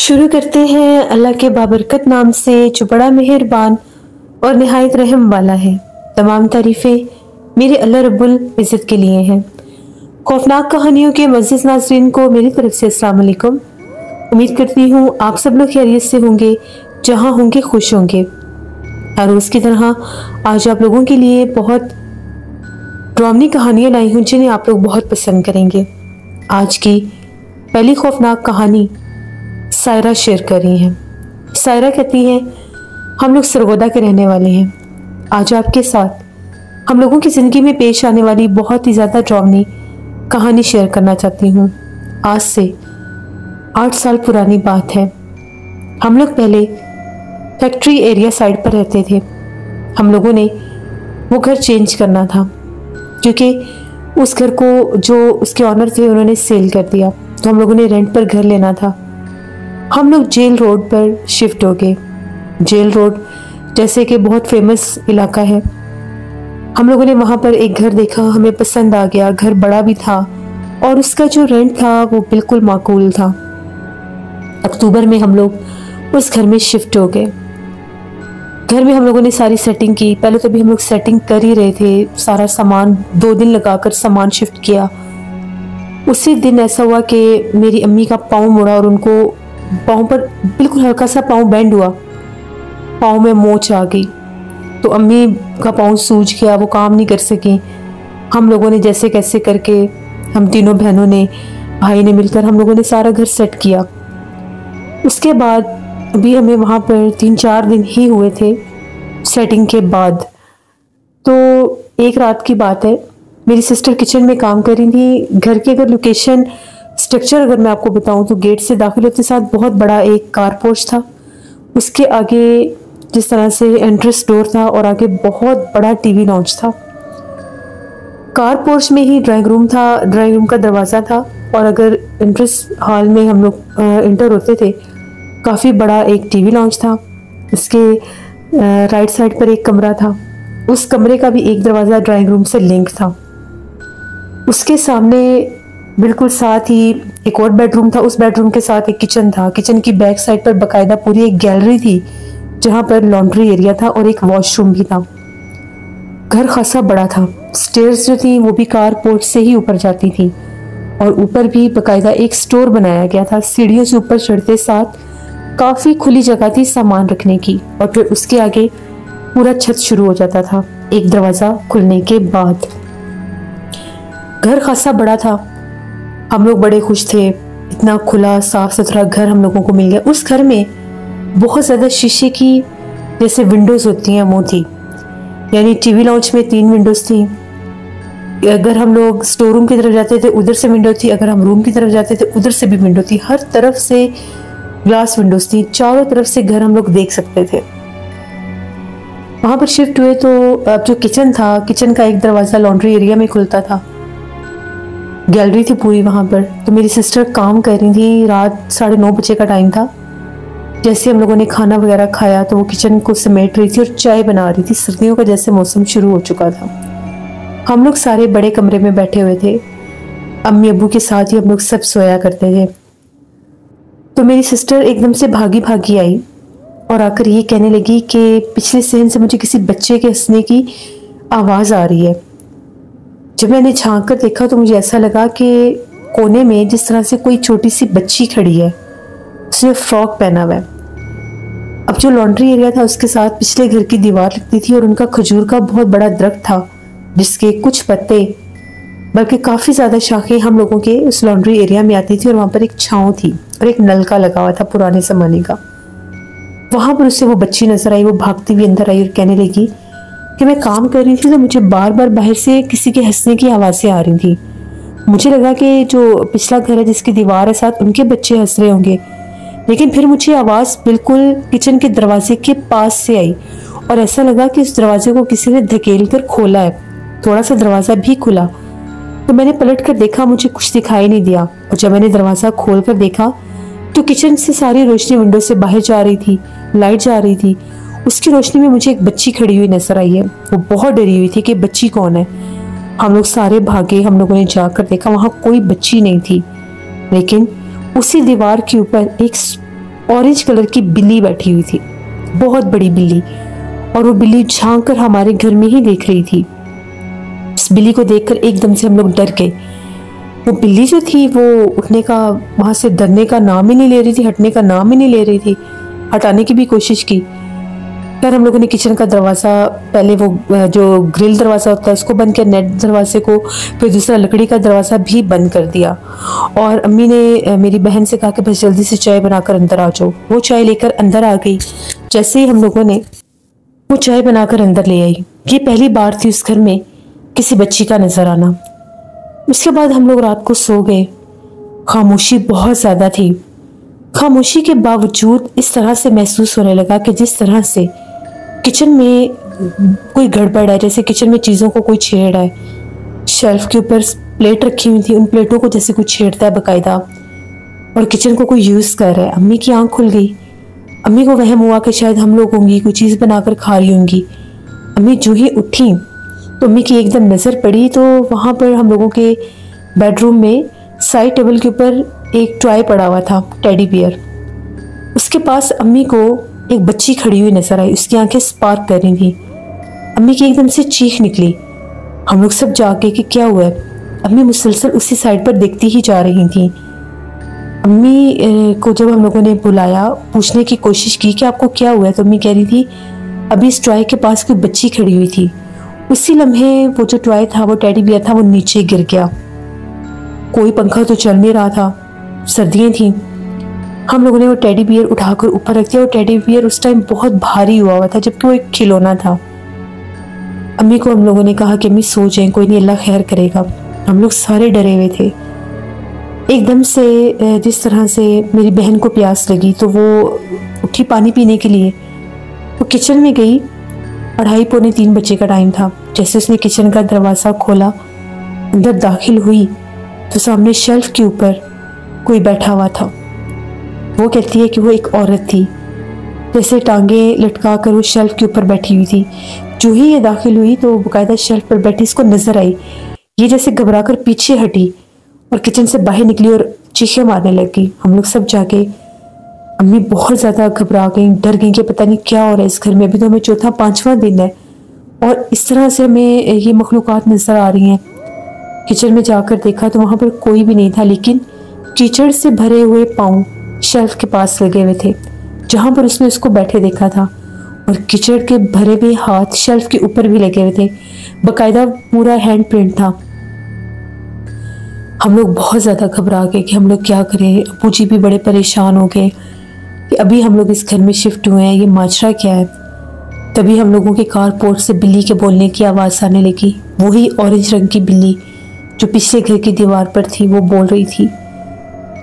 शुरू करते हैं अल्लाह के बाबरकत नाम से जो बड़ा मेहरबान और निहायत रहम वाला है। तमाम तारीफ़ें मेरे अल्लाह रब्बुल इज़्ज़त के लिए हैं। खौफनाक कहानियों के मज़ीद नाज़रीन को मेरी तरफ से अस्सलाम वालेकुम। उम्मीद करती हूँ आप सब लोग खैरियत से होंगे, जहाँ होंगे खुश होंगे। हर रोज़ की तरह आज आप लोगों के लिए बहुत ड्रामनी कहानियाँ लाई हूँ जिन्हें आप लोग बहुत पसंद करेंगे। आज की पहली खौफनाक कहानी सायरा शेयर कर रही हैं। सायरा कहती है, हम लोग सरगोदा के रहने वाले हैं। आज आपके साथ हम लोगों की ज़िंदगी में पेश आने वाली बहुत ही ज़्यादा ड्रामनी कहानी शेयर करना चाहती हूँ। आज से 8 साल पुरानी बात है। हम लोग पहले फैक्ट्री एरिया साइड पर रहते थे। हम लोगों ने वो घर चेंज करना था क्योंकि उस घर को जो उसके ऑनर थे उन्होंने सेल कर दिया, तो हम लोगों ने रेंट पर घर लेना था। हम लोग जेल रोड पर शिफ्ट हो गए। जेल रोड जैसे कि बहुत फेमस इलाका है। हम लोगों ने वहाँ पर एक घर देखा, हमें पसंद आ गया। घर बड़ा भी था और उसका जो रेंट था वो बिल्कुल माकूल था। अक्टूबर में हम लोग उस घर में शिफ्ट हो गए। घर में हम लोगों ने सारी सेटिंग की। पहले तो भी हम लोग सेटिंग कर ही रहे थे, सारा सामान 2 दिन लगाकर सामान शिफ्ट किया। उसी दिन ऐसा हुआ कि मेरी अम्मी का पाँव मुड़ा और उनको पाँव पर बिल्कुल हल्का सा पाँव बैंड हुआ, पाँव में मोच आ गई, तो अम्मी का पाँव सूज गया, वो काम नहीं कर सकी। हम लोगों ने जैसे कैसे करके, हम तीनों बहनों ने, भाई ने मिलकर हम लोगों ने सारा घर सेट किया। उसके बाद अभी हमें वहाँ पर 3-4 दिन ही हुए थे सेटिंग के बाद। तो एक रात की बात है, मेरी सिस्टर किचन में काम कर रही थी। घर की अगर लोकेशन स्ट्रक्चर अगर मैं आपको बताऊं तो गेट से दाखिल होते साथ बहुत बड़ा एक कार पोर्च था। उसके आगे जिस तरह से एंट्रेंस डोर था और आगे बहुत बड़ा टीवी लॉन्च था। कार पोर्च में ही ड्राइंग रूम था, ड्राइंग रूम का दरवाज़ा था और अगर एंट्रेंस हॉल में हम लोग इंटर होते थे, काफ़ी बड़ा एक टीवी लॉन्च था। उसके राइट साइड पर एक कमरा था, उस कमरे का भी एक दरवाज़ा ड्राइंग रूम से लिंक था। उसके सामने बिल्कुल साथ ही एक और बेडरूम था, उस बेडरूम के साथ एक किचन था। किचन की बैक साइड पर बाकायदा पूरी एक गैलरी थी जहाँ पर लॉन्ड्री एरिया था और एक वॉशरूम भी था। घर खासा बड़ा था। स्टेयर्स जो थी वो भी कार पोर्च से ही ऊपर जाती थी और ऊपर भी बाकायदा एक स्टोर बनाया गया था। सीढ़ियों से ऊपर चढ़ते साथ काफ़ी खुली जगह थी सामान रखने की और फिर उसके आगे पूरा छत शुरू हो जाता था एक दरवाज़ा खुलने के बाद। घर खासा बड़ा था। हम लोग बड़े खुश थे, इतना खुला साफ सुथरा घर हम लोगों को मिल गया। उस घर में बहुत ज़्यादा शीशे की जैसे विंडोज़ होती हैं वो थी, यानी टीवी लॉन्च में 3 विंडोज़ थी। अगर हम लोग स्टोर रूम की तरफ जाते थे उधर से विंडो थी, अगर हम रूम की तरफ जाते थे उधर से भी विंडो थी। हर तरफ से ग्लास विंडोज़ थी, चारों तरफ से घर हम लोग देख सकते थे। वहाँ पर शिफ्ट हुए तो अब जो किचन था, किचन का एक दरवाज़ा लॉन्ड्री एरिया में खुलता था। गैलरी थी पूरी वहाँ पर। तो मेरी सिस्टर काम कर रही थी, रात 9:30 बजे का टाइम था। जैसे हम लोगों ने खाना वगैरह खाया तो वो किचन को समेट रही थी और चाय बना रही थी। सर्दियों का जैसे मौसम शुरू हो चुका था। हम लोग सारे बड़े कमरे में बैठे हुए थे, अम्मी अब्बू के साथ ही हम लोग सब सोया करते थे। तो मेरी सिस्टर एकदम से भागी भागी आई और आकर ये कहने लगी कि पिछले सहन से मुझे किसी बच्चे के हंसने की आवाज़ आ रही है। जब मैंने झांक कर देखा तो मुझे ऐसा लगा कि कोने में जिस तरह से कोई छोटी सी बच्ची खड़ी है, उसने फ्रॉक पहना हुआ है। अब जो लॉन्ड्री एरिया था उसके साथ पिछले घर की दीवार लगती थी और उनका खजूर का बहुत बड़ा दरख्त था जिसके कुछ पत्ते बल्कि काफ़ी ज़्यादा शाखें हम लोगों के उस लॉन्ड्री एरिया में आती थी और वहाँ पर एक छाँव थी और एक नलका लगा हुआ था पुराने ज़माने का। वहाँ पर उससे वो बच्ची नजर आई। वो भागती हुई अंदर आई और कहने लगी कि मैं काम कर रही थी तो मुझे बार बार बाहर से किसी के हंसने की आवाज़ें आ रही थी। मुझे लगा कि जो पिछला घर है जिसकी दीवार है साथ उनके बच्चे हंस रहे होंगे, लेकिन फिर मुझे आवाज़ बिल्कुल किचन के दरवाजे के पास से आई और ऐसा लगा कि उस दरवाजे को किसी ने धकेल कर खोला है। थोड़ा सा दरवाज़ा भी खुला तो मैंने पलट कर देखा, मुझे कुछ दिखाई नहीं दिया। और जब मैंने दरवाज़ा खोल कर देखा तो किचन से सारी रोशनी विंडो से बाहर जा रही थी, लाइट जा रही थी। उसकी रोशनी में मुझे एक बच्ची खड़ी हुई नजर आई है। वो बहुत डरी हुई थी कि बच्ची कौन है। हम लोग सारे भागे, हम लोगों ने जाकर देखा वहाँ कोई बच्ची नहीं थी, लेकिन उसी दीवार के ऊपर एक ऑरेंज कलर की बिल्ली बैठी हुई थी, बहुत बड़ी बिल्ली, और वो बिल्ली झांक कर हमारे घर में ही देख रही थी। उस बिल्ली को देखकर एकदम से हम लोग डर गए। वो बिल्ली जो थी वो उठने का, वहां से डरने का नाम ही नहीं ले रही थी, हटने का नाम ही नहीं ले रही थी। हटाने की भी कोशिश की। फिर हम लोगों ने किचन का दरवाज़ा, पहले वो जो ग्रिल दरवाज़ा होता है उसको बंद किया, नेट दरवाजे को, फिर दूसरा लकड़ी का दरवाज़ा भी बंद कर दिया। और अम्मी ने मेरी बहन से कहा कि बस जल्दी से चाय बनाकर अंदर आ जाओ। वो चाय लेकर अंदर आ गई। जैसे ही हम लोगों ने वो चाय बनाकर अंदर ले आई, ये पहली बार थी उस घर में किसी बच्ची का नजर आना। उसके बाद हम लोग रात को सो गए। खामोशी बहुत ज़्यादा थी। खामोशी के बावजूद इस तरह से महसूस होने लगा कि जिस तरह से किचन में कोई गड़बड़ है, जैसे किचन में चीज़ों को कोई छेड़ रहा है। शेल्फ के ऊपर प्लेट रखी हुई थी, उन प्लेटों को जैसे कोई छेड़ता है बाकायदा, और किचन को कोई यूज़ कर रहा है। अम्मी की आंख खुल गई। अम्मी को वहम हुआ कि शायद हम लोग होंगी, कोई चीज़ बनाकर खा रही होंगी। अम्मी जो ही उठी तो अम्मी की एकदम नज़र पड़ी तो वहाँ पर हम लोगों के बेडरूम में साइड टेबल के ऊपर एक टॉय पड़ा हुआ था, टेडी बियर। उसके पास अम्मी को एक बच्ची खड़ी हुई नजर आई। उसकी आंखें स्पार्क कर रही थी। अम्मी की एकदम से चीख निकली। हम लोग सब जागे कि क्या हुआ है। अम्मी मुसलसल उसी साइड पर देखती ही जा रही थी। अम्मी को जब हम लोगों ने बुलाया, पूछने की कोशिश की कि आपको क्या हुआ है, तो अम्मी कह रही थी अभी इस टॉय के पास कोई बच्ची खड़ी हुई थी। उसी लम्हे वो जो टॉय था, वो टेडी बियर था, वो नीचे गिर गया। कोई पंखा तो चल नहीं रहा था, सर्दियाँ थी। हम लोगों ने वो टेडी बियर उठाकर ऊपर रख दिया। और टेडी बियर उस टाइम बहुत भारी हुआ था, जबकि वो एक खिलौना था। अम्मी को हम लोगों ने कहा कि अम्मी सो जाएं, कोई नहीं, अल्लाह खैर करेगा। हम लोग सारे डरे हुए थे। एकदम से जिस तरह से मेरी बहन को प्यास लगी तो वो उठी पानी पीने के लिए। वो किचन में गई। 2:30-3 बजे का टाइम था। जैसे उसने किचन का दरवाज़ा खोला, अंदर दाखिल हुई तो सामने शेल्फ के ऊपर कोई बैठा हुआ था। वो कहती है कि वो एक औरत थी, जैसे टांगे लटका कर वो शेल्फ के ऊपर बैठी हुई थी। जो ही ये दाखिल हुई तो बाकायदा शेल्फ पर बैठी इसको नजर आई। ये जैसे घबराकर पीछे हटी और किचन से बाहर निकली और चीखें मारने लगी। हम लोग सब जाके, अम्मी बहुत ज़्यादा घबरा गई, डर गई कि पता नहीं क्या हो रहा है इस घर में। अभी तो हमें 4-5वां दिन है और इस तरह से हमें ये मखलूक़ात नज़र आ रही हैं। किचन में जाकर देखा तो वहाँ पर कोई भी नहीं था, लेकिन कीचड़ से भरे हुए पाँव शेल्फ के पास लगे हुए थे जहाँ पर उसने उसको बैठे देखा था, और कीचड़ के भरे हुए हाथ शेल्फ के ऊपर भी लगे हुए थे। बाकायदा पूरा हैंड प्रिंट था। हम लोग बहुत ज़्यादा घबरा गए कि हम लोग क्या करें। अबू जी भी बड़े परेशान हो गए कि अभी हम लोग इस घर में शिफ्ट हुए हैं, ये माजरा क्या है। तभी हम लोगों के कारपोर्ट से बिल्ली के बोलने की आवाज़ आने लगी। वही ऑरेंज रंग की बिल्ली जो पिछले घर की दीवार पर थी, वो बोल रही थी।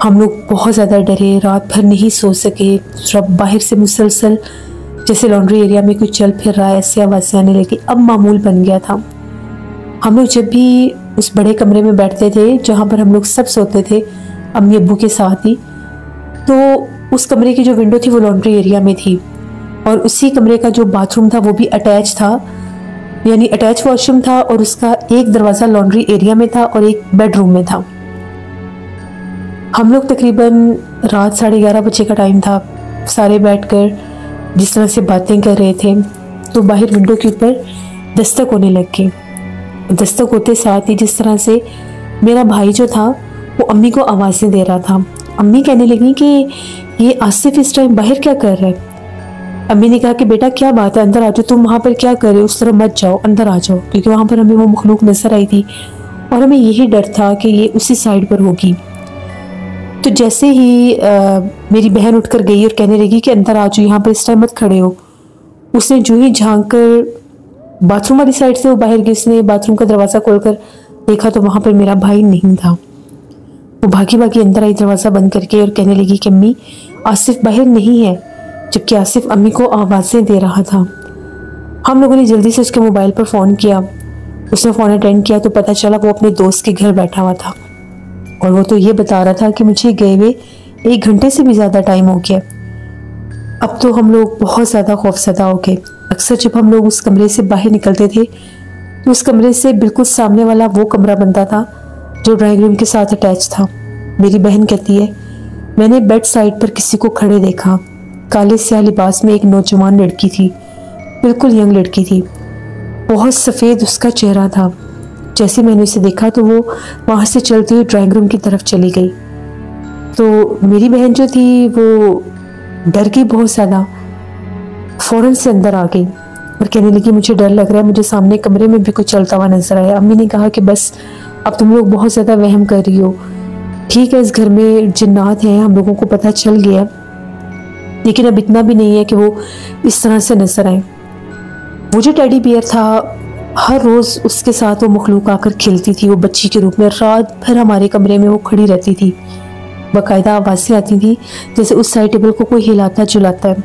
हम लोग बहुत ज़्यादा डरे, रात भर नहीं सो सके। सब बाहर से मुसलसल जैसे लॉन्ड्री एरिया में कोई चल फिर रहा है, ऐसी आवाज़ें आने लगी। अब मामूल बन गया था। हम लोग जब भी उस बड़े कमरे में बैठते थे जहाँ पर हम लोग सब सोते थे, अम्मी अब्बू के साथ ही, तो उस कमरे की जो विंडो थी वो लॉन्ड्री एरिया में थी, और उसी कमरे का जो बाथरूम था वो भी अटैच था, यानी अटैच वॉशरूम था, और उसका एक दरवाज़ा लॉन्ड्री एरिया में था और एक बेडरूम में था। हम लोग तकरीबन रात 11:30 बजे का टाइम था। सारे बैठकर जिस तरह से बातें कर रहे थे तो बाहर विंडो के ऊपर दस्तक होने लग गई। दस्तक होते साथ ही जिस तरह से मेरा भाई जो था वो अम्मी को आवाज़ें दे रहा था। अम्मी कहने लगी कि ये आसिफ इस टाइम बाहर क्या कर रहा है। अम्मी ने कहा कि बेटा क्या बात है, अंदर आ जाओ, तुम वहाँ पर क्या कर रहे हो, उस तरफ मत जाओ, अंदर आ जाओ, क्योंकि वहाँ पर हमें वो मखलूक नजर आई थी और हमें यही डर था कि ये उसी साइड पर होगी। तो जैसे ही मेरी बहन उठकर गई और कहने लगी कि अंदर आ जाओ, यहाँ पर इस टाइम मत खड़े हो, उसने जो ही झांक कर बाथरूम वाली साइड से वो बाहर गई। उसने बाथरूम का दरवाज़ा खोलकर देखा तो वहाँ पर मेरा भाई नहीं था। वो भागी भागी अंदर आई दरवाज़ा बंद करके और कहने लगी कि अम्मी आसिफ बाहर नहीं है, जबकि आसिफ अम्मी को आवाज़ें दे रहा था। हम लोगों ने जल्दी से उसके मोबाइल पर फ़ोन किया। उसने फ़ोन अटेंड किया तो पता चला वो अपने दोस्त के घर बैठा हुआ था, और वो तो ये बता रहा था कि मुझे गए हुए 1 घंटे से भी ज़्यादा टाइम हो गया। अब तो हम लोग बहुत ज़्यादा खौफज़दा हो गए। अक्सर जब हम लोग उस कमरे से बाहर निकलते थे तो उस कमरे से बिल्कुल सामने वाला वो कमरा बनता था जो ड्राइंग रूम के साथ अटैच था। मेरी बहन कहती है मैंने बेड साइड पर किसी को खड़े देखा। काले स्याह लिबास में एक नौजवान लड़की थी, बिल्कुल यंग लड़की थी। बहुत सफ़ेद उसका चेहरा था। जैसे मैंने उसे देखा तो वो वहाँ से चलते हुए ड्राइंग रूम की तरफ चली गई। तो मेरी बहन जो थी वो डर गई बहुत ज़्यादा, फ़ौरन से अंदर आ गई और कहने लगी मुझे डर लग रहा है, मुझे सामने कमरे में भी कुछ चलता हुआ नजर आया। अम्मी ने कहा कि बस अब तुम लोग बहुत ज़्यादा वहम कर रही हो, ठीक है इस घर में जिन्नात हैं, हम लोगों को पता चल गया, लेकिन अब इतना भी नहीं है कि वो इस तरह से नजर आए। वो जो टेडी बियर था, हर रोज़ उसके साथ वो मखलूक आकर खेलती थी। वो बच्ची के रूप में रात भर हमारे कमरे में वो खड़ी रहती थी। बाकायदा आवाज़ें आती थी जैसे उस साइड टेबल को कोई हिलाता जुलाता है।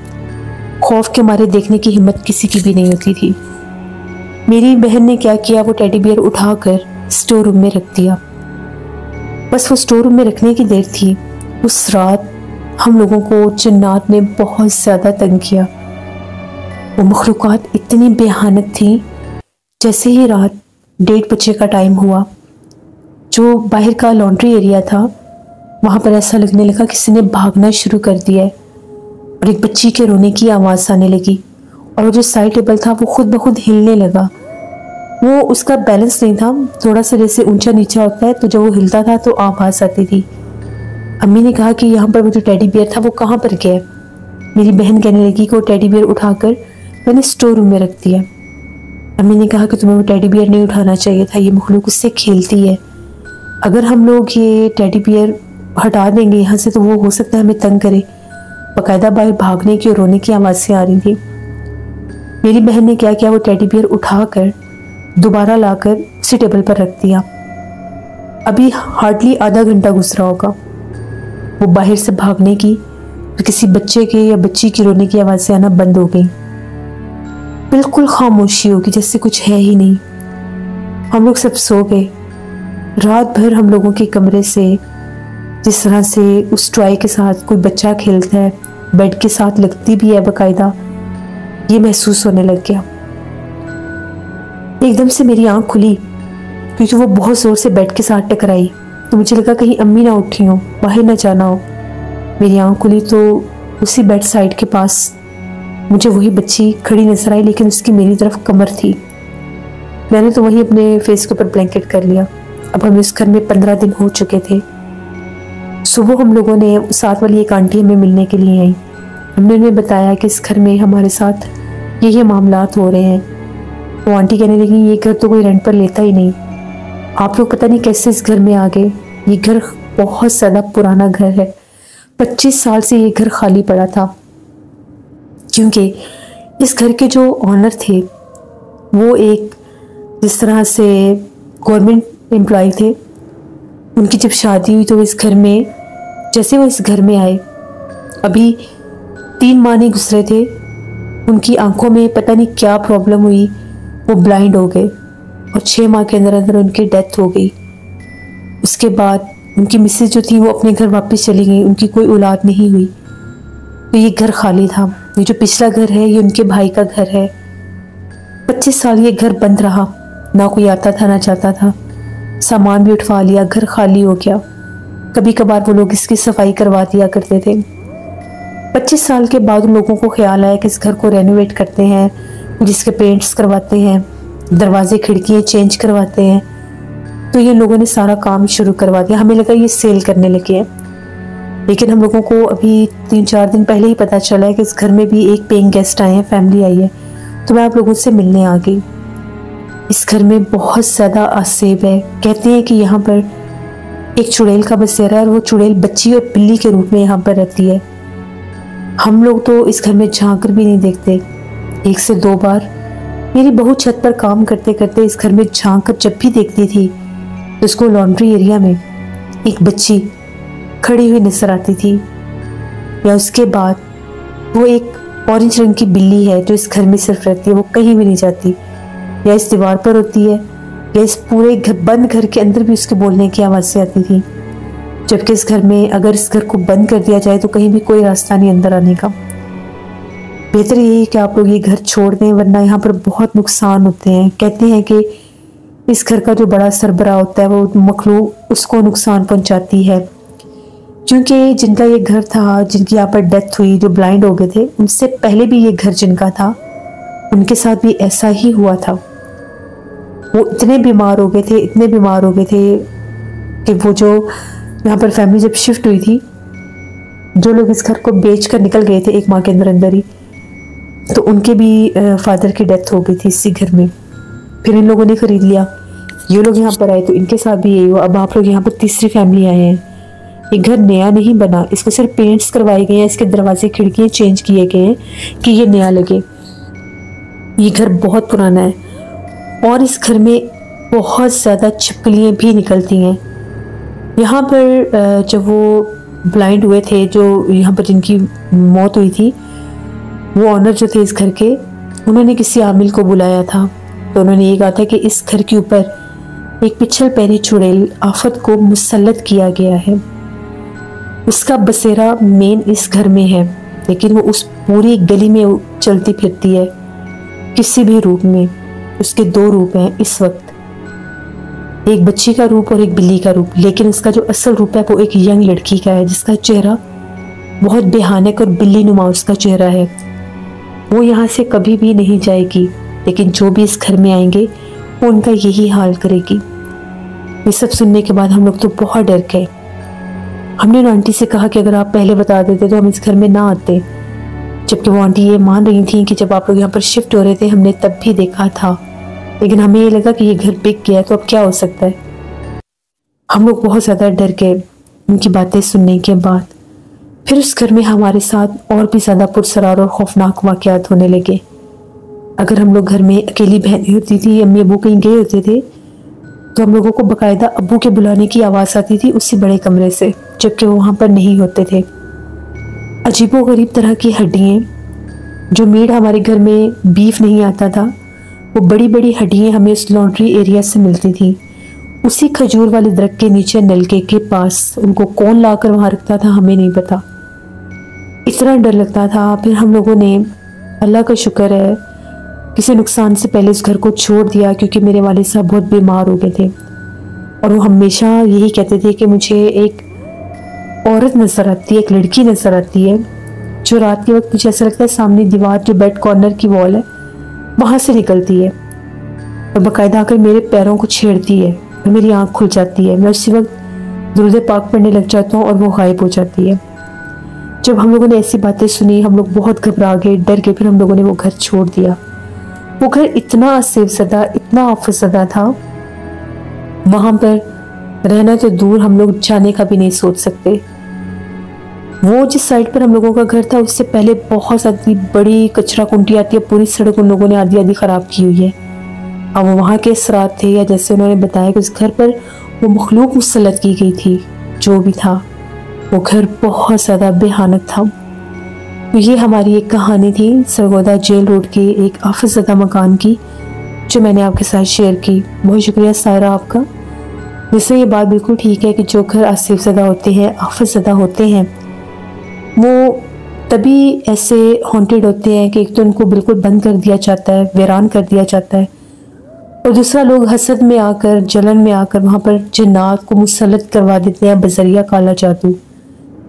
खौफ के मारे देखने की हिम्मत किसी की भी नहीं होती थी। मेरी बहन ने क्या किया, वो टेडी बियर उठाकर स्टोर रूम में रख दिया। बस वो स्टोर रूम में रखने की देर थी। उस रात हम लोगों को जिन्नात ने बहुत ज़्यादा तंग किया। वो मखलूक़ात इतनी बेहानत थी। जैसे ही रात 1:30 बजे का टाइम हुआ, जो बाहर का लॉन्ड्री एरिया था वहाँ पर ऐसा लगने लगा किसी ने भागना शुरू कर दिया है और एक बच्ची के रोने की आवाज़ आने लगी और वो जो साइड टेबल था वो खुद ब खुद हिलने लगा। वो उसका बैलेंस नहीं था, थोड़ा सा जैसे ऊंचा नीचा होता है, तो जब वो हिलता था तो आवाज़ आती थी। अम्मी ने कहा कि यहाँ पर वो जो टेडी बियर था वो कहाँ पर गया। मेरी बहन कहने लगी कि वो टेडी बियर उठाकर मैंने स्टोर रूम में रख दिया। अम्मी ने कहा कि तुम्हें वो टेडी बियर नहीं उठाना चाहिए था, ये मखलूक उससे खेलती है, अगर हम लोग ये टेडी बियर हटा देंगे यहाँ से तो वो हो सकता है हमें तंग करे। बाकायदा बाहर भागने की और रोने की आवाज़ें आ रही थी। मेरी बहन ने क्या किया, वो टेडी बियर उठाकर दोबारा लाकर उसी टेबल पर रख दिया। अभी हार्डली आधा घंटा गुजरा होगा, वो बाहर से भागने की और किसी बच्चे के या बच्ची की रोने की आवाज़ें आना बंद हो गई। बिल्कुल खामोशी होगी, जैसे कुछ है ही नहीं। हम लोग सब सो गए। रात भर हम लोगों के कमरे से जिस तरह से उस टॉय के साथ कोई बच्चा खेलता है, बेड के साथ लगती भी है बाकायदा, ये महसूस होने लग गया। एकदम से मेरी आंख खुली क्योंकि वो बहुत ज़ोर से बेड के साथ टकराई, तो मुझे लगा कहीं अम्मी ना उठी हो, बाहर ना जाना हो। मेरी आंख खुली तो उसी बेड साइड के पास मुझे वही बच्ची खड़ी नजर आई, लेकिन उसकी मेरी तरफ कमर थी। मैंने तो वहीं अपने फेस के ऊपर ब्लैंकेट कर लिया। अब हम इस घर में 15 दिन हो चुके थे। सुबह हम लोगों ने साथ वाली एक आंटी हमें मिलने के लिए आई। हमने उन्हें बताया कि इस घर में हमारे साथ ये मामलात हो रहे हैं। वो आंटी कहने लगी ये घर तो कोई रेंट पर लेता ही नहीं, आप लोग पता नहीं कैसे इस घर में आ गए। ये घर बहुत ज़्यादा पुराना घर है, 25 साल से ये घर खाली पड़ा था, क्योंकि इस घर के जो ऑनर थे वो एक जिस तरह से गवर्नमेंट एम्प्लॉय थे। उनकी जब शादी हुई तो इस घर में, जैसे वो इस घर में आए, अभी 3 माह नहीं गुजरे थे, उनकी आंखों में पता नहीं क्या प्रॉब्लम हुई, वो ब्लाइंड हो गए और 6 माह के अंदर अंदर उनकी डेथ हो गई। उसके बाद उनकी मिसेज जो थी वो अपने घर वापस चली गई, उनकी कोई औलाद नहीं हुई। तो ये घर खाली था। ये जो पिछला घर है ये उनके भाई का घर है। 25 साल ये घर बंद रहा, ना कोई आता था ना जाता था, सामान भी उठवा लिया, घर खाली हो गया। कभी कभार वो लोग इसकी सफाई करवा दिया करते थे। 25 साल के बाद उन लोगों को ख्याल आया कि इस घर को रेनोवेट करते हैं, जिसके पेंट्स करवाते हैं, दरवाजे खिड़कियाँ चेंज करवाते हैं। तो ये लोगों ने सारा काम शुरू करवा दिया। हमें लगा ये सेल करने लगे हैं, लेकिन हम लोगों को अभी 3-4 दिन पहले ही पता चला है कि इस घर में भी एक पेइंग गेस्ट आए हैं, फैमिली आई है। तो मैं आप लोगों से मिलने आ गई। इस घर में बहुत ज़्यादा आसेब है। कहते हैं कि यहाँ पर एक चुड़ैल का बसेरा है और वो चुड़ैल बच्ची और बिल्ली के रूप में यहाँ पर रहती है। हम लोग तो इस घर में झांक कर भी नहीं देखते। 1 से 2 बार मेरी बहू छत पर काम करते करते इस घर में झांक कर जब भी देखती थी तो उसको लॉन्ड्री एरिया में एक बच्ची खड़ी हुई नजर आती थी, या उसके बाद वो एक ऑरेंज रंग की बिल्ली है जो इस घर में सिर्फ रहती है, वो कहीं भी नहीं जाती, या इस दीवार पर होती है या इस पूरे बंद घर के अंदर भी उसके बोलने की आवाज़ें आती थी। जबकि इस घर में अगर इस घर को बंद कर दिया जाए तो कहीं भी कोई रास्ता नहीं अंदर आने का। बेहतर यही है कि आप लोग ये घर छोड़ दें, वरना यहाँ पर बहुत नुकसान होते हैं। कहते हैं कि इस घर का जो बड़ा सरबराह होता है वो मखलूक उसको नुकसान पहुँचाती है। क्योंकि जिनका ये घर था, जिनकी यहाँ पर डेथ हुई, जो ब्लाइंड हो गए थे, उनसे पहले भी ये घर जिनका था, उनके साथ भी ऐसा ही हुआ था। वो इतने बीमार हो गए थे, इतने बीमार हो गए थे कि वो जो यहाँ पर फैमिली जब शिफ्ट हुई थी, जो लोग इस घर को बेच कर निकल गए थे एक माह के अंदर अंदर ही, तो उनके भी फादर की डेथ हो गई थी इसी घर में। फिर इन लोगों ने ख़रीद लिया, ये लोग यहाँ पर आए तो इनके साथ भी यही हुआ। अब आप लोग यहाँ पर तीसरी फैमिली आए हैं। ये घर नया नहीं बना, इसको सिर्फ पेंट्स करवाए गए हैं, इसके दरवाजे खिड़कियाँ चेंज किए गए हैं कि ये नया लगे। ये घर बहुत पुराना है और इस घर में बहुत ज़्यादा छिपकलियाँ भी निकलती हैं। यहाँ पर जब वो ब्लाइंड हुए थे, जो यहाँ पर जिनकी मौत हुई थी, वो ऑनर जो थे इस घर के, उन्होंने किसी आमिल को बुलाया था। तो उन्होंने ये कहा था कि इस घर के ऊपर एक पिछल पैरी चुड़ैल आफत को मुसल्लत किया गया है। उसका बसेरा मेन इस घर में है, लेकिन वो उस पूरी गली में चलती फिरती है किसी भी रूप में। उसके दो रूप हैं इस वक्त, एक बच्ची का रूप और एक बिल्ली का रूप, लेकिन उसका जो असल रूप है वो एक यंग लड़की का है, जिसका चेहरा बहुत बेहानक और बिल्ली नुमा उसका चेहरा है। वो यहाँ से कभी भी नहीं जाएगी, लेकिन जो भी इस घर में आएंगे वो उनका यही हाल करेगी। ये सब सुनने के बाद हम लोग तो बहुत डर गए। हमने आंटी से कहा कि अगर आप पहले बता देते तो हम इस घर में ना आते, जबकि वो आंटी ये मान रही थी कि जब आप लोग यहाँ पर शिफ्ट हो रहे थे हमने तब भी देखा था, लेकिन हमें ये लगा कि ये घर बिक गया तो अब क्या हो सकता है। हम लोग बहुत ज़्यादा डर गए उनकी बातें सुनने के बाद। फिर उस घर में हमारे साथ और भी ज़्यादा पुरसरार और खौफनाक वाक़यात होने लगे। अगर हम लोग घर में अकेली बहनें होती थी, अम्मी अबू कहीं गए होते थे, तो हम लोगों को बाकायदा अब्बू के बुलाने की आवाज़ आती थी उसी बड़े कमरे से, जबकि वो वहाँ पर नहीं होते थे। अजीबो गरीब तरह की हड्डियाँ, जो मीट हमारे घर में बीफ नहीं आता था, वो बड़ी बड़ी हड्डियाँ हमें उस लॉन्ड्री एरिया से मिलती थी। उसी खजूर वाले दरख्त के नीचे नलके के पास उनको कौन ला कर वहाँ रखता था हमें नहीं पता। इतना डर लगता था। फिर हम लोगों ने, अल्लाह का शुक्र है, किसी नुकसान से पहले उस घर को छोड़ दिया, क्योंकि मेरे वालिद साहब बहुत बीमार हो गए थे और वो हमेशा यही कहते थे कि मुझे एक औरत नज़र आती है, एक लड़की नज़र आती है, जो रात के वक्त मुझे ऐसा लगता है सामने दीवार, जो बेड कॉर्नर की वॉल है, वहाँ से निकलती है और बाकायदा आकर मेरे पैरों को छेड़ती है और मेरी आँख खुल जाती है। मैं उसी वक्त दुरूद पाक पढ़ने लग जाता हूँ और वो गायब हो जाती है। जब हम लोगों ने ऐसी बातें सुनी हम लोग बहुत घबरा गए, डर गए। फिर हम लोगों ने वो घर छोड़ दिया। वो घर इतना आसिफ़ज़दा, इतना आफतज़दा था, वहाँ पर रहना तो दूर, हम लोग जाने का भी नहीं सोच सकते। वो जिस साइड पर हम लोगों का घर था उससे पहले बहुत सारी बड़ी कचरा कुंटी आती है, पूरी सड़क उन लोगों ने आधी आधी ख़राब की हुई है। अब वहाँ के असरात थे, या जैसे उन्होंने बताया कि उस घर पर वो मखलूक मुसल्लत की गई थी। जो भी था वो घर बहुत ज़्यादा भयानक था। तो ये हमारी एक कहानी थी सरगोदा जेल रोड के एक आफतज़दा मकान की, जो मैंने आपके साथ शेयर की। बहुत शुक्रिया सायरा आपका। जिससे ये बात बिल्कुल ठीक है कि जो घर आसिफ़ज़दा होते हैं, आफतज़दा होते हैं, वो तभी ऐसे हॉन्टेड होते हैं कि एक तो उनको बिल्कुल बंद कर दिया जाता है, वीरान कर दिया जाता है, और दूसरा लोग हसद में आकर, जलन में आकर वहाँ पर जिन्नात को मुसल्लत करवा देते हैं बज़रिया काला जादू।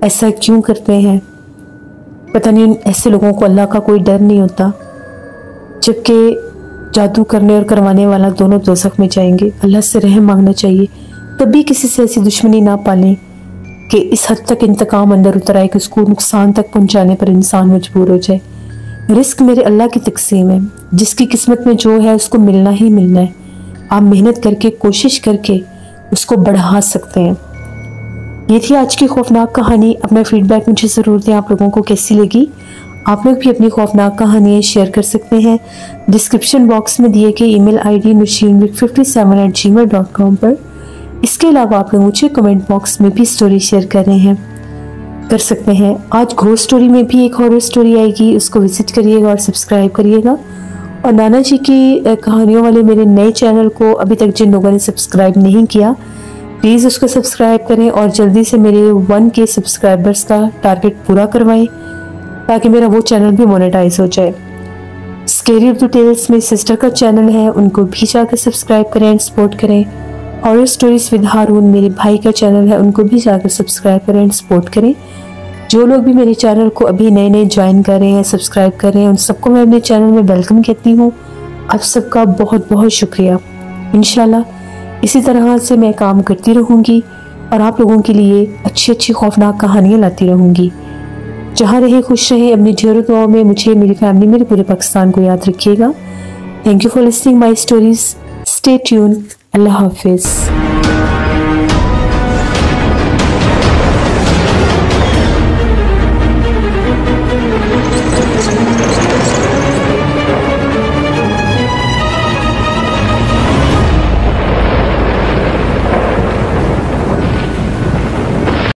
ऐसा क्यों करते हैं पता नहीं। ऐसे लोगों को अल्लाह का कोई डर नहीं होता, जबकि जादू करने और करवाने वाला दोनों दोज़ख में जाएंगे। अल्लाह से रहम मांगना चाहिए, कभी किसी से ऐसी दुश्मनी ना पालें कि इस हद तक इंतकाम अंदर उतर आए कि उसको नुकसान तक पहुंचाने पर इंसान मजबूर हो जाए। रिस्क मेरे अल्लाह की तकसीम है, जिसकी किस्मत में जो है उसको मिलना ही मिलना है। आप मेहनत करके, कोशिश करके उसको बढ़ा सकते हैं। ये थी आज की खौफनाक कहानी। अपना फीडबैक मुझे ज़रूर दें, आप लोगों को कैसी लगी। आप लोग भी अपनी खौफनाक कहानियाँ शेयर कर सकते हैं डिस्क्रिप्शन बॉक्स में दिए गए ईमेल आईडी nushinmik57@gmail.com पर। इसके अलावा आप लोग मुझे कमेंट बॉक्स में भी स्टोरी शेयर कर सकते हैं। आज घोस्ट स्टोरी में भी एक हॉरर स्टोरी आएगी, उसको विजिट करिएगा और सब्सक्राइब करिएगा। और नाना जी की कहानियों वाले मेरे नए चैनल को अभी तक जिन लोगों ने सब्सक्राइब नहीं किया, प्लीज़ उसको सब्सक्राइब करें और जल्दी से मेरे 1K सब्सक्राइबर्स का टारगेट पूरा करवाएं, ताकि मेरा वो चैनल भी मोनेटाइज हो जाए। स्केरी उर्दू टेल्स में सिस्टर का चैनल है, उनको भी जाकर सब्सक्राइब करें एंड सपोर्ट करें। हॉरर स्टोरीज विद हारून मेरे भाई का चैनल है, उनको भी जाकर सब्सक्राइब करें एंड सपोर्ट करें। जो लोग भी मेरे चैनल को अभी नए नए ज्वाइन कर रहे हैं, सब्सक्राइब कर रहे हैं, उन सबको मैं अपने चैनल में वेलकम कहती हूँ। आप सबका बहुत बहुत शुक्रिया। इंशाल्लाह इसी तरह से मैं काम करती रहूँगी और आप लोगों के लिए अच्छी अच्छी खौफनाक कहानियाँ लाती रहूँगी। जहाँ रहे खुश रहे, अपनी ढेरों दुआओं में मुझे, मेरी फैमिली, मेरे पूरे पाकिस्तान को याद रखिएगा। Thank you for listening my stories. Stay tune. अल्लाह हाफिज़।